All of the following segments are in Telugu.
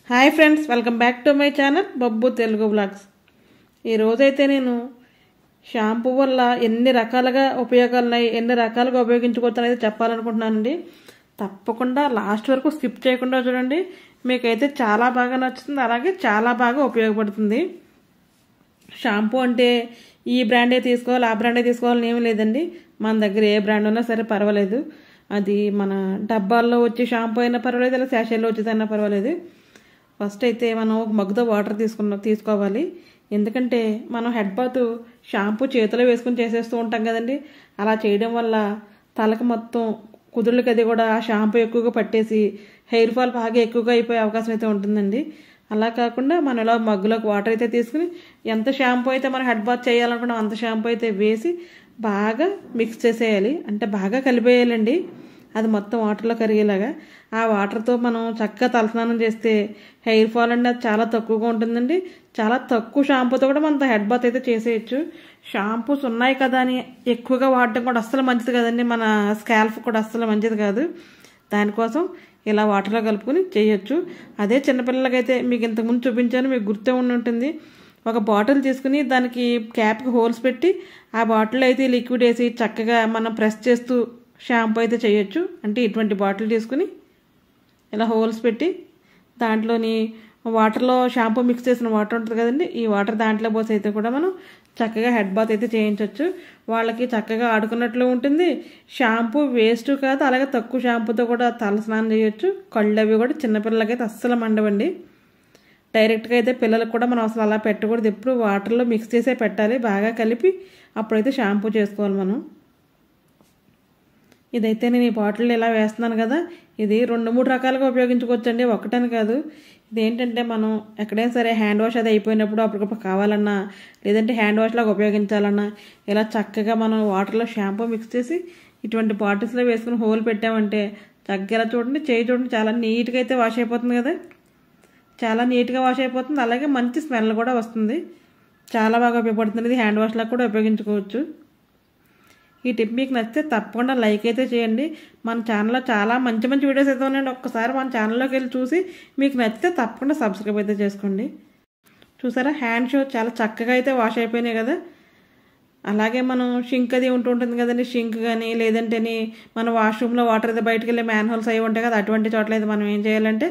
Hi friends, welcome back to my channel Babbu Telugu vlogs. ఈరోజైతే నేను షాంపూ వల్ల ఎన్ని రకాలుగా ఉపయోగాలు ఉన్నాయి, ఎన్ని రకాలుగా ఉపయోగించుకోవచ్చు అనేది చెప్పాలనుకుంటున్నానండి. తప్పకుండా లాస్ట్ వరకు స్కిప్ చేయకుండా చూడండి. మీకైతే చాలా బాగా నచ్చుతుంది, అలాగే చాలా బాగా ఉపయోగపడుతుంది. షాంపూ అంటే ఈ బ్రాండే తీసుకోవాలి, ఆ బ్రాండే తీసుకోవాలని ఏమీ లేదండి. మన దగ్గర ఏ బ్రాండ్ ఉన్నా సరే పర్వాలేదు. అది మన డబ్బాల్లో వచ్చే షాంపూ అయినా పర్వాలేదు, ఇలా శాషేల్లో వచ్చేదైనా పర్వాలేదు. ఫస్ట్ అయితే మనం ఒక మగ్గుతో వాటర్ తీసుకోవాలి. ఎందుకంటే మనం హెడ్ బాత్ షాంపూ చేతిలో వేసుకుని చేసేస్తూ ఉంటాం కదండి. అలా చేయడం వల్ల తలకు మొత్తం కుదుళ్ళకి అది కూడా ఆ షాంపూ ఎక్కువగా పట్టేసి హెయిర్ ఫాల్ బాగా ఎక్కువగా అయిపోయే అవకాశం అయితే ఉంటుందండి. అలా కాకుండా మనం ఇలా మగ్గులోకి వాటర్ అయితే తీసుకుని ఎంత షాంపూ అయితే మనం హెడ్ బాత్ చేయాలనుకున్నాం అంత షాంపూ అయితే వేసి బాగా మిక్స్ చేసేయాలి. అంటే బాగా కలిపేయాలండి, అది మొత్తం వాటర్లో కరిగేలాగా. ఆ వాటర్తో మనం చక్కగా తలస్నానం చేస్తే హెయిర్ ఫాల్ అండి అది చాలా తక్కువగా ఉంటుందండి. చాలా తక్కువ షాంపూతో కూడా మనం హెడ్ బాత్ అయితే చేసేయచ్చు. షాంపూస్ ఉన్నాయి కదా అని ఎక్కువగా వాడటం కూడా అస్సలు మంచిది కదండి, మన స్కాల్ప్ కూడా అస్సలు మంచిది కాదు. దానికోసం ఇలా వాటర్లో కలుపుకొని చేయొచ్చు. అదే చిన్నపిల్లలకైతే మీకు ఇంతకుముందు చూపించాను, మీకు గుర్తే ఉంటుంది. ఒక బాటిల్ తీసుకుని దానికి క్యాప్కి హోల్స్ పెట్టి ఆ బాటిల్ అయితే లిక్విడ్ వేసి చక్కగా మనం ప్రెస్ చేస్తూ షాంపూ అయితే చేయొచ్చు. అంటే ఇటువంటి బాటిల్ తీసుకుని ఇలా హోల్స్ పెట్టి దాంట్లోని వాటర్లో షాంపూ మిక్స్ చేసిన వాటర్ ఉంటుంది కదండి, ఈ వాటర్ దాంట్లో పోసి అయితే కూడా మనం చక్కగా హెడ్ బాత్ అయితే చేయించవచ్చు. వాళ్ళకి చక్కగా ఆడుకున్నట్లు ఉంటుంది, షాంపూ వేస్ట్ కాదు, అలాగే తక్కువ షాంపూతో కూడా తల స్నానం చేయొచ్చు. కళ్ళు అవి కూడా చిన్నపిల్లలకైతే అస్సలు మండవండి. డైరెక్ట్గా అయితే పిల్లలకు కూడా మనం అసలు అలా పెట్టకూడదు, ఎప్పుడు వాటర్లో మిక్స్ చేసే పెట్టాలి, బాగా కలిపి అప్పుడైతే షాంపూ చేసుకోవాలి మనం. ఇదైతే నేను ఈ బాటిల్ ఇలా వేస్తున్నాను కదా, ఇది 2-3 రకాలుగా ఉపయోగించుకోవచ్చండి, ఒకటని కాదు. ఇదేంటంటే మనం ఎక్కడైనా సరే హ్యాండ్ వాష్ అది అయిపోయినప్పుడు అప్పటికప్పుడు కావాలన్నా, లేదంటే హ్యాండ్ వాష్ లాగా ఉపయోగించాలన్నా ఇలా చక్కగా మనం వాటర్లో షాంపూ మిక్స్ చేసి ఇటువంటి బాటిల్స్లో వేసుకుని హోల్ పెట్టామంటే చక్కగా చూడండి, చేయి చూడండి చాలా నీట్గా అయితే వాష్ అయిపోతుంది కదా, చాలా నీట్గా వాష్ అయిపోతుంది. అలాగే మంచి స్మెల్ కూడా వస్తుంది, చాలా బాగా ఉపయోగపడుతుంది. ఇది హ్యాండ్ వాష్ లాగా కూడా ఉపయోగించుకోవచ్చు. ఈ టిప్ మీకు నచ్చితే తప్పకుండా లైక్ అయితే చేయండి. మన ఛానల్లో చాలా మంచి మంచి వీడియోస్ అయితే ఉన్నాయండి. ఒక్కసారి మన ఛానల్లోకి వెళ్ళి చూసి మీకు నచ్చితే తప్పకుండా సబ్స్క్రైబ్ అయితే చేసుకోండి. చూసారా, హ్యాండ్ షో చాలా చక్కగా అయితే వాష్ అయిపోయినాయి కదా. అలాగే మనం షింక్ అది ఉంటుంది కదండి, షింక్ కానీ లేదంటే మన వాష్రూమ్లో వాటర్ అయితే బయటకు వెళ్ళి మ్యాన్ హోల్స్ అవి ఉంటాయి కదా, అటువంటి చోట్ల అయితే మనం ఏం చేయాలంటే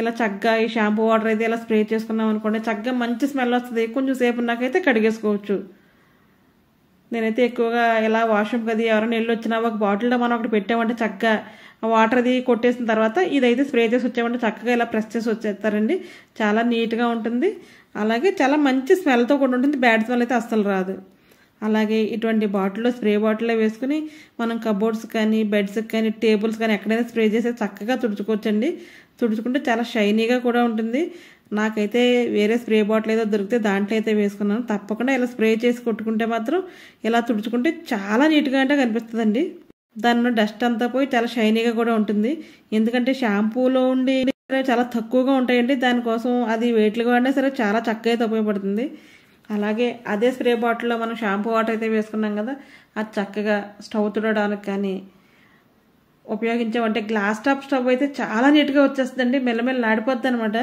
ఇలా చక్కగా ఈ షాంపూ వాటర్ అయితే ఇలా స్ప్రే చేసుకున్నాం అనుకోండి, చక్కగా మంచి స్మెల్ వస్తుంది. కొంచెం సేపు నాకైతే కడిగేసుకోవచ్చు. నేనైతే ఎక్కువగా ఇలా వాష్రూమ్కి అది ఎవరైనా వెళ్ళి వచ్చినా ఒక బాటిల్లో మనం ఒకటి పెట్టామంటే చక్కగా వాటర్ అది కొట్టేసిన తర్వాత ఇదైతే స్ప్రే చేసి వచ్చామంటే చక్కగా ఇలా ప్రెస్ చేసి వచ్చేస్తారండి. చాలా నీట్గా ఉంటుంది, అలాగే చాలా మంచి స్మెల్తో కూడా ఉంటుంది, బ్యాడ్ స్మెల్ అయితే అస్సలు రాదు. అలాగే ఇటువంటి బాటిల్లో స్ప్రే బాటిల్లో వేసుకుని మనం కబోర్డ్స్ కానీ బెడ్స్కి కానీ టేబుల్స్ కానీ ఎక్కడైనా స్ప్రే చేసి చక్కగా తుడుచుకోవచ్చండి. తుడుచుకుంటే చాలా షైనీగా కూడా ఉంటుంది. నాకైతే వేరే స్ప్రే బాటిల్ ఏదో దొరికితే దాంట్లో అయితే వేసుకున్నాను. తప్పకుండా ఇలా స్ప్రే చేసి కొట్టుకుంటే మాత్రం ఇలా తుడుచుకుంటే చాలా నీట్గా అంటే కనిపిస్తుందండి. దానిలో డస్ట్ అంతా పోయి చాలా షైనీగా కూడా ఉంటుంది. ఎందుకంటే షాంపూలో ఉండి చాలా తక్కువగా ఉంటాయండి, దానికోసం అది వెయిట్లుగా వాడినా సరే చాలా చక్కగా అయితే ఉపయోగపడుతుంది. అలాగే అదే స్ప్రే బాటిల్లో మనం షాంపూ వాటర్ అయితే వేసుకున్నాం కదా, అది చక్కగా స్టవ్ తుడడానికి కానీ ఉపయోగించామంటే గ్లాస్ టాప్ స్టవ్ అయితే చాలా నీట్గా వచ్చేస్తుందండి, మెల్లమెల్ల ఆడిపోద్ది అనమాట.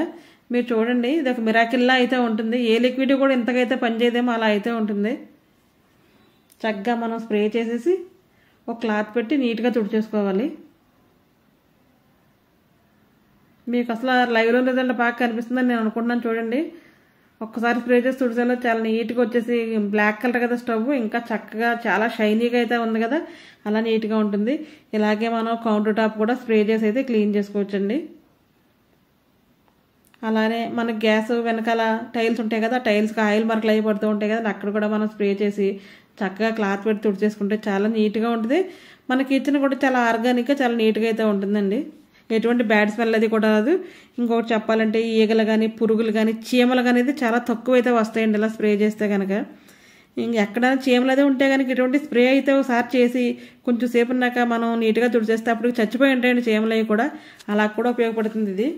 మీరు చూడండి, ఇది ఒక మిరాకిల్లా అయితే ఉంటుంది. ఏ లిక్విడ్ కూడా ఇంతగా అయితే పనిచేయదేమో అలా అయితే ఉంటుంది. చక్కగా మనం స్ప్రే చేసేసి ఒక క్లాత్ పెట్టి నీట్గా తుడిచేసుకోవాలి. మీకు అసలు లైవ్లో రిజల్ట్ బాగా కనిపిస్తుందని నేను అనుకుంటున్నాను. చూడండి, ఒక్కసారి స్ప్రే చేసి తుడిసేలో చాలా నీట్గా వచ్చేసి బ్లాక్ కలర్ కదా స్టవ్, ఇంకా చక్కగా చాలా షైనీగా అయితే ఉంది కదా, అలా నీట్గా ఉంటుంది. ఇలాగే మనం కౌంటర్ టాప్ కూడా స్ప్రే చేసి అయితే క్లీన్ చేసుకోవచ్చండి. అలానే మన గ్యాస్ వెనకాల టైల్స్ ఉంటాయి కదా, టైల్స్కి ఆయిల్ మార్కులు అవి పడుతూ ఉంటాయి కదా, అక్కడ కూడా మనం స్ప్రే చేసి చక్కగా క్లాత్ పెట్టి తుడిచేసుకుంటే చాలా నీట్గా ఉంటుంది. మన కిచెన్ కూడా చాలా ఆర్గానిక్గా చాలా నీట్గా అయితే ఉంటుందండి, ఎటువంటి బ్యాడ్ స్మెల్ అది కూడా రాదు. ఇంకొకటి చెప్పాలంటే ఈగలు కానీ పురుగులు కానీ చీమలు కానీ అయితే చాలా తక్కువ అయితే వస్తాయండి ఇలా స్ప్రే చేస్తే కనుక. ఎక్కడైనా చీమలు అదే ఉంటే కనుక ఇటువంటి స్ప్రే అయితే ఒకసారి చేసి కొంచెం సేపు ఉన్నాక మనం నీట్గా తుడిచేస్తే అప్పుడు చచ్చిపోయి ఉంటాయండి చీమలు అవి కూడా, అలా కూడా ఉపయోగపడుతుంది ఇది.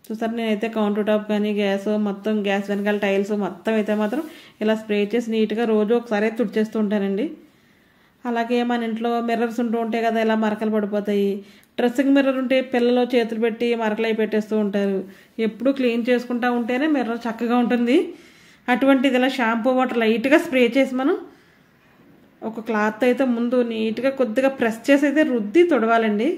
చూసారు, నేనైతే కౌంటర్ టాప్ కానీ గ్యాస్ మొత్తం గ్యాస్ వెనకాల టైల్స్ మొత్తం అయితే మాత్రం ఇలా స్ప్రే చేసి నీట్గా రోజు ఒకసారి తుడిచేస్తూ ఉంటానండి. అలాగే మన ఇంట్లో మిర్రర్స్ ఉంటూ ఉంటాయి కదా, ఇలా మరకలు పడిపోతాయి, డ్రెస్సింగ్ మిర్రర్ ఉంటే పిల్లలు చేతులు పెట్టి మరకలై పెట్టేస్తూ ఉంటారు. ఎప్పుడు క్లీన్ చేసుకుంటూ ఉంటేనే మిర్రర్ చక్కగా ఉంటుంది. అటువంటిది ఇలా షాంపూ వాటర్ లైట్గా స్ప్రే చేసి మనం ఒక క్లాత్ అయితే ముందు నీట్గా కొద్దిగా ప్రెస్ చేసి అయితే రుద్ది తుడవాలండి.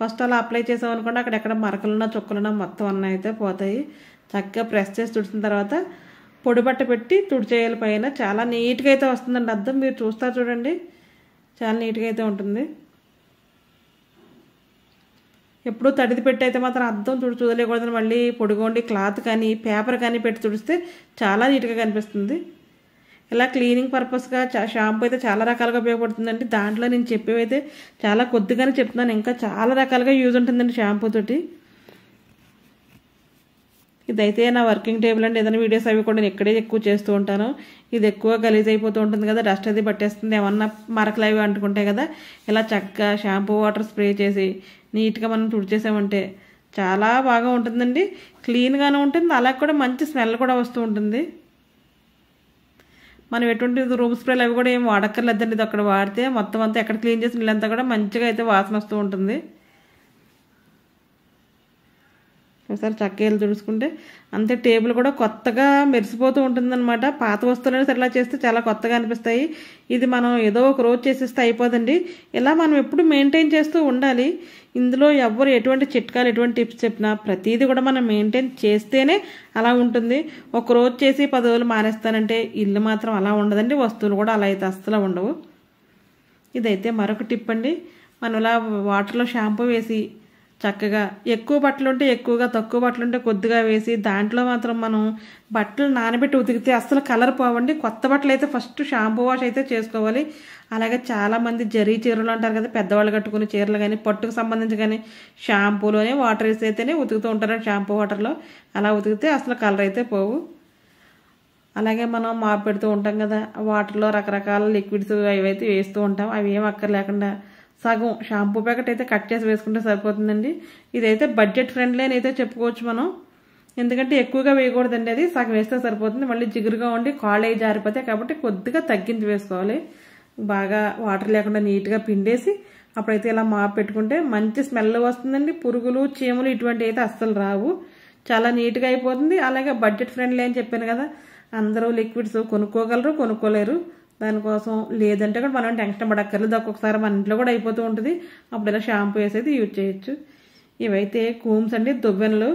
ఫస్ట్ అలా అప్లై చేసామనుకోండి అక్కడెక్కడ మరకలున్నా చుక్కలున్నా మొత్తం అన్నీ అయితే పోతాయి. చక్కగా ప్రెస్ చేసి తుడిచిన తర్వాత పొడి బట్ట పెట్టి తుడిచేయాలి పైన. చాలా నీట్గా అయితే వస్తుందండి అద్దం. మీరు చూస్తారు చూడండి, చాలా నీట్గా అయితే ఉంటుంది. ఎప్పుడు తడిది పెట్టి అయితే మాత్రం అద్దం తుడలేకూడదని మళ్ళీ పొడిగోండి క్లాత్ కానీ పేపర్ కానీ పెట్టి తుడిస్తే చాలా నీట్గా కనిపిస్తుంది. ఇలా క్లీనింగ్ పర్పస్గా షాంపూ అయితే చాలా రకాలుగా ఉపయోగపడుతుందండి. దాంట్లో నేను చెప్పేవి అయితే చాలా కొద్దిగానే చెప్తున్నాను, ఇంకా చాలా రకాలుగా యూజ్ ఉంటుందండి షాంపూ తోటి. ఇదైతే నా వర్కింగ్ టేబుల్ అండి. ఏదైనా వీడియోస్ అవి కూడా నేను ఇక్కడే ఎక్కువ చేస్తూ ఉంటాను. ఇది ఎక్కువ గలీజ్ అయిపోతూ ఉంటుంది కదా, డస్ట్ అది పట్టేస్తుంది, ఏమన్నా మరకలు అవి అంటుకుంటాయి కదా. ఇలా చక్కగా షాంపూ వాటర్ స్ప్రే చేసి నీట్గా మనం తుడిచేసామంటే చాలా బాగా ఉంటుందండి. క్లీన్గానే ఉంటుంది, అలాగే కూడా మంచి స్మెల్ కూడా వస్తూ ఉంటుంది. మనం ఎటువంటి రూమ్ స్ప్రేలు అవి కూడా ఏం వాడక్కర్లేదండి. ఇది అక్కడ వాడితే మొత్తం అంతా ఎక్కడ క్లీన్ చేసిన ఇల్లంతా కూడా మంచిగా అయితే వాసన వస్తూ ఉంటుంది. ఒకసారి చక్కగా తుడుచుకుంటే అంతే. టేబుల్ కూడా కొత్తగా మెరిసిపోతూ ఉంటుందన్నమాట. పాత వస్తువులైనా సరే ఇలా చేస్తే చాలా కొత్తగా అనిపిస్తాయి. ఇది మనం ఏదో ఒక రోజు చేసేస్తే అయిపోదండి. ఇలా మనం ఎప్పుడు మెయింటైన్ చేస్తూ ఉండాలి. ఇందులో ఎవరు ఎటువంటి చిట్కాలు ఎటువంటి టిప్స్ చెప్పినా ప్రతిదీ కూడా మనం మెయింటైన్ చేస్తేనే అలా ఉంటుంది. ఒక రోజు చేసి 10 రోజులు మానేస్తానంటే ఇల్లు మాత్రం అలా ఉండదండి, వస్తువులు కూడా అలా అయితే అస్సలు ఉండవు. ఇదైతే మరొక టిప్ అండి. మనం ఇలా వాటర్లో షాంపూ వేసి చక్కగా ఎక్కువ బట్టలు ఉంటే ఎక్కువగా, తక్కువ బట్టలు ఉంటే కొద్దిగా వేసి దాంట్లో మాత్రం మనం బట్టలు నానబెట్టి ఉతికితే అస్సలు కలర్ పోవండి. కొత్త బట్టలు అయితే ఫస్ట్ షాంపూ వాష్ అయితే చేసుకోవాలి. అలాగే చాలామంది జరీ చీరలు అంటారు కదా, పెద్దవాళ్ళు కట్టుకునే చీరలు కానీ పట్టుకు సంబంధించి కానీ షాంపూలోనే వాటర్ వేసి అయితేనే ఉతుకుతూ ఉంటారు. షాంపూ వాటర్లో అలా ఉతికితే అసలు కలర్ అయితే పోవు. అలాగే మనం మాప్ పెడుతూ ఉంటాం కదా, వాటర్లో రకరకాల లిక్విడ్స్ అవైతే వేస్తూ ఉంటాం. అవి ఏం అక్కర్లేకుండా సగం షాంపూ ప్యాకెట్ అయితే కట్ చేసి వేసుకుంటే సరిపోతుందండి. ఇదైతే బడ్జెట్ ఫ్రెండ్లీ అని అయితే చెప్పుకోవచ్చు మనం. ఎందుకంటే ఎక్కువగా వేయకూడదండి, అది సగం వేస్తే సరిపోతుంది. మళ్ళీ జిగురుగా ఉండి కాళ్ళు అవి జారిపోతాయి కాబట్టి కొద్దిగా తగ్గించి వేసుకోవాలి. బాగా వాటర్ లేకుండా నీట్గా పిండేసి అప్పుడైతే ఇలా మాప్ పెట్టుకుంటే మంచి స్మెల్ వస్తుందండి. పురుగులు చీమలు ఇటువంటి అయితే అస్సలు రావు, చాలా నీట్గా అయిపోతుంది. అలాగే బడ్జెట్ ఫ్రెండ్లీ అని చెప్పాను కదా, అందరూ లిక్విడ్స్ కొనుక్కోగలరు, కొనుక్కోలేరు. దానికోసం లేదంటే కూడా మనం టెన్షన్ పడక్కర్లేదు. ఒక్కొక్కసారి మన ఇంట్లో కూడా అయిపోతూ ఉంటుంది. అప్పుడు ఇలా షాంపూ వేసేది యూజ్ చేయొచ్చు. ఇవైతే కూమ్స్ అండి, దువ్వెనలు.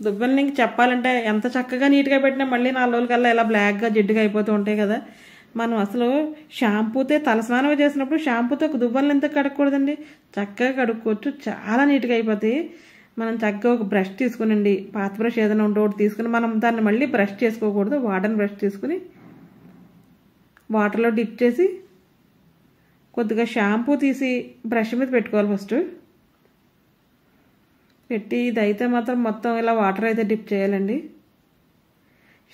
దువ్వెనలు ఇంక చెప్పాలంటే ఎంత చక్కగా నీట్గా పెట్టినా మళ్ళీ 4 రోజులకల్లా ఇలా బ్లాక్గా జిడ్డుగా అయిపోతూ ఉంటాయి కదా. మనం అసలు షాంపూతో తలస్నానం చేసినప్పుడు షాంపూతో దువ్వెనలు ఎంత కడుక్కోకూడదండి, చక్కగా కడుక్కోవచ్చు, చాలా నీట్గా అయిపోతాయి. మనం చక్కగా ఒక బ్రష్ తీసుకునండి, పాత బ్రష్ ఏదైనా ఉంటే ఒకటి తీసుకుని మనం దాన్ని మళ్ళీ బ్రష్ చేసుకోకూడదు. వాడని బ్రష్ తీసుకుని వాటర్లో డిప్ చేసి కొద్దిగా షాంపూ తీసి బ్రష్ మీద పెట్టుకోవాలి. ఫస్ట్ పెట్టి ఇదైతే మాత్రం మొత్తం ఇలా వాటర్ అయితే డిప్ చేయాలండి.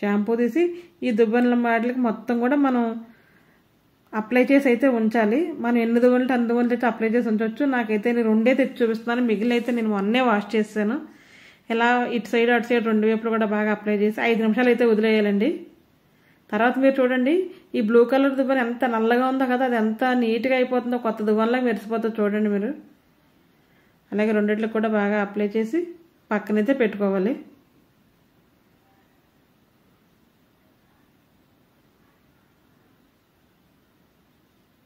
షాంపూ తీసి ఈ దువ్వెనల వాటికి మొత్తం కూడా మనం అప్లై చేసి అయితే ఉంచాలి. మనం ఎన్ని దువ్వెనలు అన్ని దువ్వెనలు అయితే అప్లై చేసి ఉంచవచ్చు. నాకైతే నేను 2 తెచ్చి చూపిస్తున్నాను, మిగిలిన అయితే నేను 1 వాష్ చేస్తాను. ఇలా ఇటు సైడ్ అటు సైడ్ 2 వైపులు కూడా బాగా అప్లై చేసి 5 నిమిషాలు అయితే వదిలేయాలండి. తర్వాత మీరు చూడండి, ఈ బ్లూ కలర్ దువ్వెన ఎంత నల్లగా ఉందో కదా, అది ఎంత నీట్గా అయిపోతుందో, కొత్త దువ్వెనలాగా మెరిసిపోతుందో చూడండి మీరు. అలాగే రెండిట్లకు కూడా బాగా అప్లై చేసి పక్కనైతే పెట్టుకోవాలి.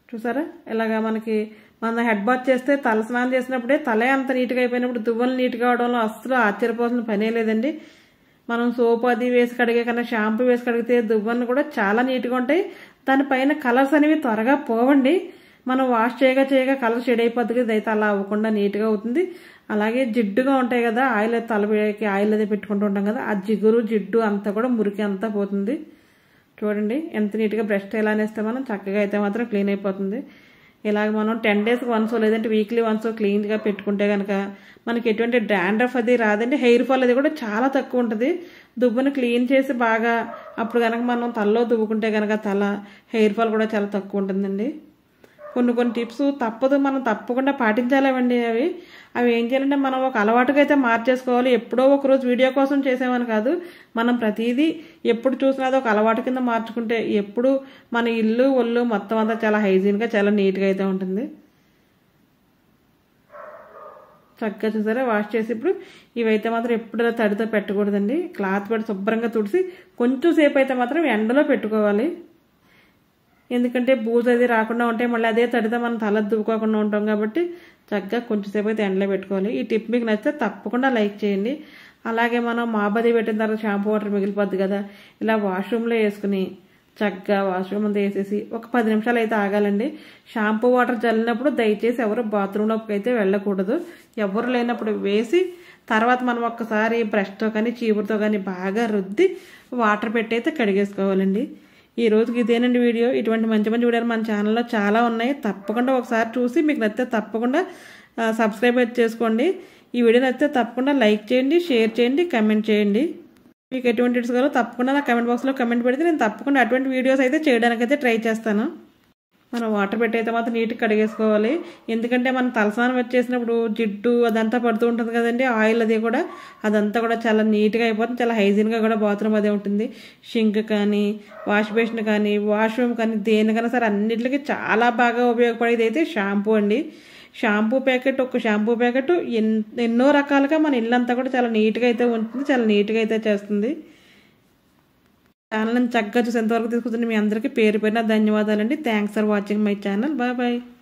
చూసారా, ఇలాగా మనకి మన హెడ్ బాత్ చేస్తే తల స్నానం చేసినప్పుడే తలే అంత నీట్గా అయిపోయినప్పుడు దువ్వెనలు నీట్గా అవడంలో అస్సలు ఆశ్చర్యపోవాల్సిన పనే లేదండి. మనం సోప్ అది వేసి కడిగే కన్నా షాంపూ వేసి కడిగితే దువ్వెనలు కూడా చాలా నీట్గా ఉంటాయి. దానిపైన కలర్స్ అనేవి త్వరగా పోవండి. మనం వాష్ చేయగా కలర్ షేడ్ అయిపోతుంది. ఇదైతే అలా అవ్వకుండా నీట్గా అవుతుంది. అలాగే జిడ్డుగా ఉంటాయి కదా, ఆయిల్ తలకి ఆయిల్ అది పెట్టుకుంటూ ఉంటాం కదా, ఆ జిగురు జిడ్డు అంతా కూడా మురికి అంతా పోతుంది. చూడండి ఎంత నీట్గా బ్రష్ ఎలా అనేస్తే మనం చక్కగా అయితే మాత్రం క్లీన్ అయిపోతుంది. ఇలాగ మనం 10 డేస్కి వన్స్ లేదంటే వీక్లీ వన్స్ క్లీన్గా పెట్టుకుంటే కనుక మనకి ఎటువంటి డాండ్రఫ్ అది రాదండి. హెయిర్ ఫాల్ అది కూడా చాలా తక్కువ ఉంటుంది. దువ్వును క్లీన్ చేసి బాగా అప్పుడు కనుక మనం తలలో దువ్వుకుంటే కనుక హెయిర్ ఫాల్ కూడా చాలా తక్కువ ఉంటుందండి. కొన్ని టిప్స్ తప్పదు, మనం తప్పకుండా పాటించాలండి. అవి ఏం చేయాలంటే మనం ఒక అలవాటుగా అయితే మార్చేసుకోవాలి. ఎప్పుడో ఒకరోజు వీడియో కోసం చేసామని కాదు, మనం ప్రతిదీ ఎప్పుడు చూసినా ఒక అలవాటు కింద మార్చుకుంటే ఎప్పుడు మన ఇల్లు ఒళ్ళు మొత్తం అంతా చాలా హైజీన్గా చాలా నీట్గా అయితే ఉంటుంది. చక్కగా చూసారా వాష్ చేసి ఇప్పుడు ఇవైతే మాత్రం ఎప్పుడు ఇలా తడితో పెట్టకూడదండి. క్లాత్ పెట్టి శుభ్రంగా తుడిసి కొంచెం సేపు అయితే మాత్రం ఎండలో పెట్టుకోవాలి. ఎందుకంటే బూజు అది రాకుండా ఉంటే మళ్ళీ అదే తడితో మనం తల దువ్వుకోకుండా ఉంటాం కాబట్టి చక్కగా కొంచెం సేపు అయితే ఎండలో పెట్టుకోవాలి. ఈ టిప్ మీకు నచ్చితే తప్పకుండా లైక్ చేయండి. అలాగే మనం మాబది పెట్టిన తర్వాత షాంపూ వాటర్ మిగిలిపోద్ది కదా, ఇలా వాష్రూమ్లో వేసుకుని చక్కగా వాష్రూమ్ అంతా వేసేసి ఒక 10 నిమిషాలు అయితే ఆగాలండి. షాంపూ వాటర్ చల్లినప్పుడు దయచేసి ఎవరు బాత్రూంలోకి అయితే వెళ్ళకూడదు. ఎవరు లేనప్పుడు వేసి తర్వాత మనం ఒక్కసారి బ్రష్తో కానీ చీపురుతో కానీ బాగా రుద్ది వాటర్ పెట్టి అయితే కడిగేసుకోవాలండి. ఈ రోజుకి ఇదేనండి వీడియో. ఇటువంటి మంచి మంచి వీడియోలు మన ఛానల్లో చాలా ఉన్నాయి. తప్పకుండా ఒకసారి చూసి మీకు నచ్చితే తప్పకుండా సబ్స్క్రైబ్ చేసుకోండి. ఈ వీడియో నచ్చితే తప్పకుండా లైక్ చేయండి, షేర్ చేయండి, కమెంట్ చేయండి. మీకు ఎటువంటి వీడియోస్ కావాలో తప్పకుండా నా కమెంట్ బాక్స్లో కమెంట్ పెడితే నేను తప్పకుండా అటువంటి వీడియోస్ అయితే చేయడానికైతే ట్రై చేస్తాను. మనం వాటర్ పెట్టి అయితే మాత్రం నీట్గా కడిగేసుకోవాలి. ఎందుకంటే మనం తలస్నానం వచ్చేసినప్పుడు జిడ్డు అదంతా పడుతూ ఉంటుంది కదండి, ఆయిల్ అది కూడా అదంతా కూడా చాలా నీట్గా అయిపోతుంది. చాలా హైజీన్గా కూడా బాత్రూమ్ అదే ఉంటుంది. షింక్ కానీ వాష్ బేసిన్ కానీ వాష్రూమ్ కానీ దేనికైనా సరే అన్నిటికీ చాలా బాగా ఉపయోగపడేది అయితే షాంపూ అండి. షాంపూ ప్యాకెట్ ఒక షాంపూ ప్యాకెట్ ఎన్నో రకాలుగా మన ఇల్లంతా కూడా చాలా నీట్గా అయితే ఉంటుంది, చాలా నీట్గా అయితే చేస్తుంది. ఛానల్ని చక్కగా చూసి ఎంతవరకు తీసుకుంటుంది మీ అందరికీ పేరు పేరున ధన్యవాదాలండి. Thanks for watching my channel. Bye bye.